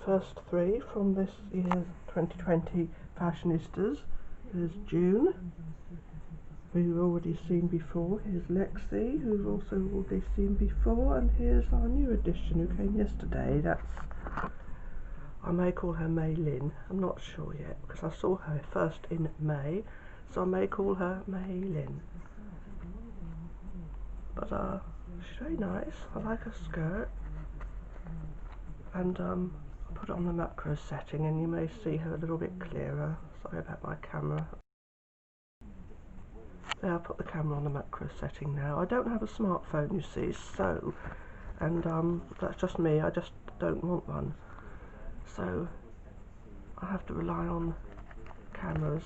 first three from this year's 2020 Fashionistas. There's June, who you've already seen before. Here's Lexi, who you've also already seen before. And here's our new addition, who came yesterday. I may call her May Lynn. I'm not sure yet, because I saw her first in May, so I may call her May Lynn. But she's very nice. I like her skirt. And I'll put it on the macro setting and you may see her a little bit clearer. Sorry about my camera. There, I'll put the camera on the macro setting now. I don't have a smartphone, you see, so, and that's just me, I just don't want one. So I have to rely on cameras.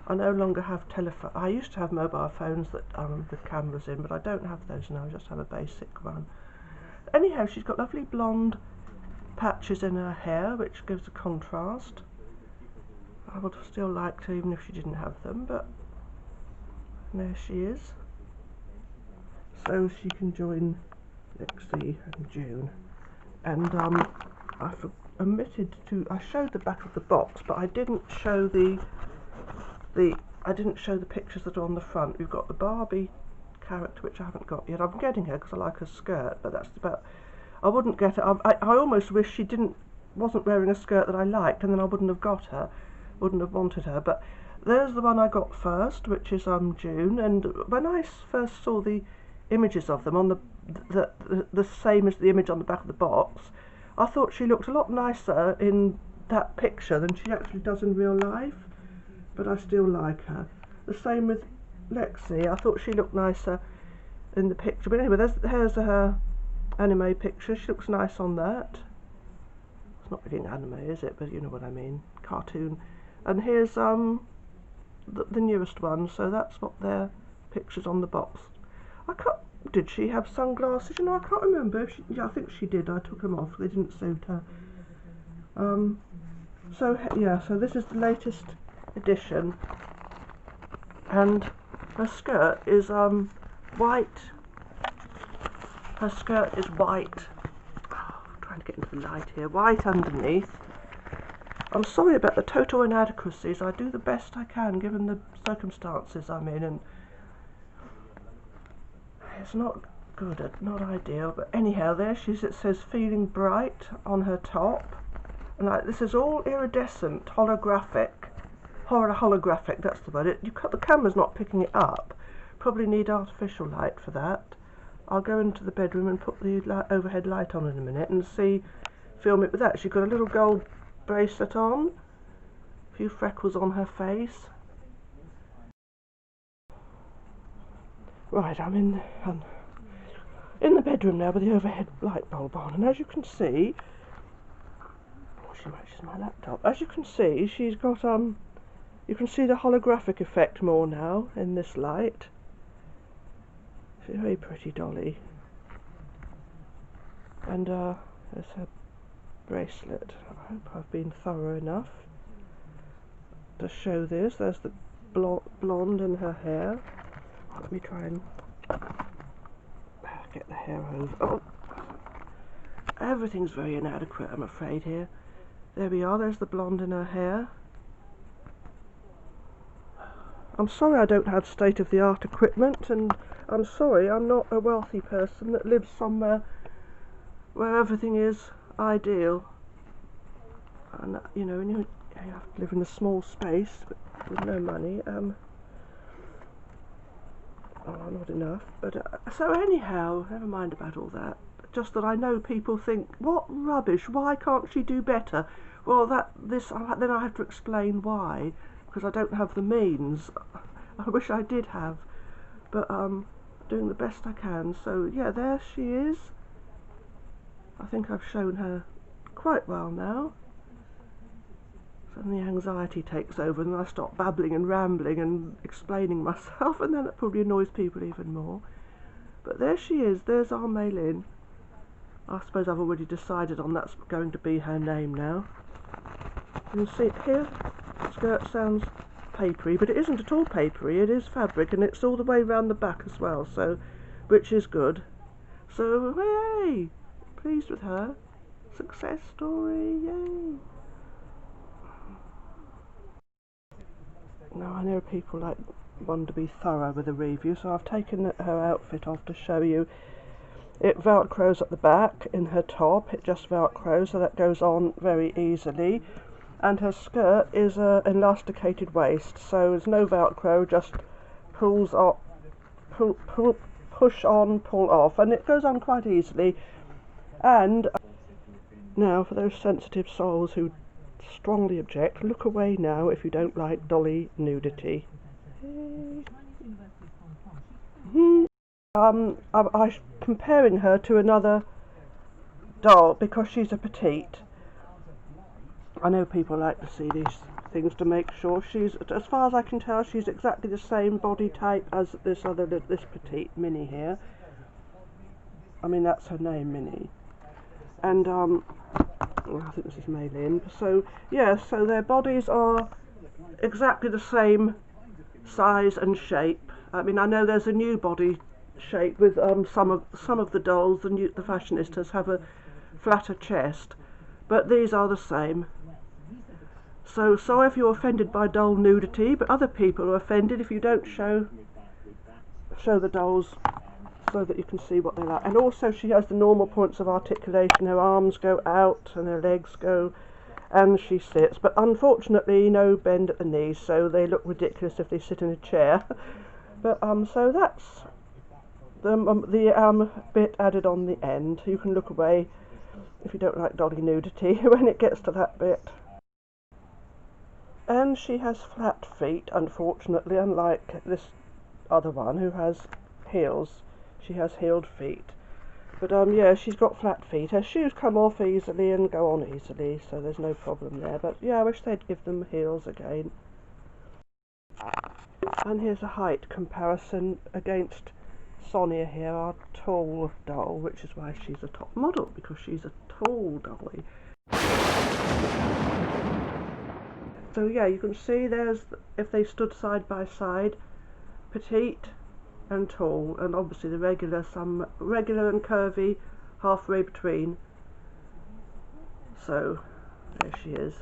I no longer have telephone. I used to have mobile phones that with cameras in, but I don't have those now, I just have a basic one. Anyhow, she's got lovely blonde patches in her hair, which gives a contrast. I would still like to, even if she didn't have them, but there she is. So she can join Lexi and June. And I omitted to. I showed the back of the box, but I didn't show the pictures that are on the front. We've got the Barbie character, which I haven't got yet. I'm getting her because I like her skirt, but that's about. I wouldn't get her. I almost wish she wasn't wearing a skirt that I liked, and then I wouldn't have got her, wouldn't have wanted her. But there's the one I got first, which is June. And when I first saw the images of them on the same as the image on the back of the box, I thought she looked a lot nicer in that picture than she actually does in real life. But I still like her. The same with Lexi. I thought she looked nicer in the picture. But anyway, here's her anime picture. She looks nice on that. It's not really an anime, is it? But you know what I mean. Cartoon. And here's the newest one. So that's what their pictures on the box. Did she have sunglasses? You know, I can't remember. If I think she did. I took them off. They didn't suit her. So yeah. So this is the latest edition. And her skirt is white. Her skirt is white. Oh, I'm trying to get into the light here. White underneath. I'm sorry about the total inadequacies. I do the best I can given the circumstances I'm in, and it's not good, not ideal. But anyhow, there she is. It says "feeling bright" on her top, and this is all iridescent, holographic. Holographic. That's the word. The camera's not picking it up. Probably need artificial light for that. I'll go into the bedroom and put the overhead light on in a minute and film it with that. She's got a little gold bracelet on, a few freckles on her face. Right, I'm in the bedroom now with the overhead light bulb on, and as you can see, she matches my laptop. As you can see, she's got you can see the holographic effect more now in this light. She's a very pretty dolly. And there's her bracelet. I hope I've been thorough enough to show this. There's the blonde in her hair. Let me try and get the hair over. Oh, everything's very inadequate, I'm afraid, here. There we are. There's the blonde in her hair. I'm sorry I don't have state-of-the-art equipment, and I'm sorry I'm not a wealthy person that lives somewhere where everything is ideal. And you know, you have to live in a small space with no money. Not enough. But so anyhow, never mind about all that. Just that I know people think, what rubbish? Why can't she do better? Well, then I have to explain why, because I don't have the means. I wish I did have, but doing the best I can. So yeah, there she is. I think I've shown her quite well now. Suddenly anxiety takes over and I stop babbling and rambling and explaining myself, and then it probably annoys people even more. But there she is. There's our May Lynn. I suppose I've already decided on that's going to be her name now. You can see it here. The skirt sounds papery, but it isn't at all papery. It is fabric, and it's all the way around the back as well, so which is good. So hey, pleased with her. Success story, yay! Now I know people want to be thorough with a review, so I've taken her outfit off to show you. It velcros at the back in her top, it just velcros, so that goes on very easily. And her skirt is an elasticated waist, so there's no velcro, just pulls up, push on, pull off, and it goes on quite easily. And now for those sensitive souls who strongly object, look away now if you don't like dolly nudity. I'm comparing her to another doll because she's a petite. I know people like to see these things to make sure. She's, as far as I can tell, she's exactly the same body type as this petite Minnie here. I mean, that's her name, Minnie. And I think this is Maylin. So yeah, so their bodies are exactly the same size and shape. I mean, I know there's a new body shape with some of the dolls, the Fashionistas have a flatter chest, but these are the same. So sorry if you're offended by doll nudity, but other people are offended if you don't show the dolls so that you can see what they're like. And also she has the normal points of articulation. Her arms go out and her legs go, and she sits, but unfortunately no bend at the knees, so they look ridiculous if they sit in a chair. But so that's the bit added on the end. You can look away if you don't like dolly nudity when it gets to that bit. And she has flat feet, unfortunately, unlike this other one who has heels. She has heeled feet. But yeah, she's got flat feet. Her shoes come off easily and go on easily, so there's no problem there. But yeah, I wish they'd give them heels again. And here's a height comparison against Sonia here, our tall doll, which is why she's a top model, because she's a tall dolly. So yeah, you can see there's, if they stood side by side, petite and tall, and obviously the regular, some regular and curvy halfway between. So there she is.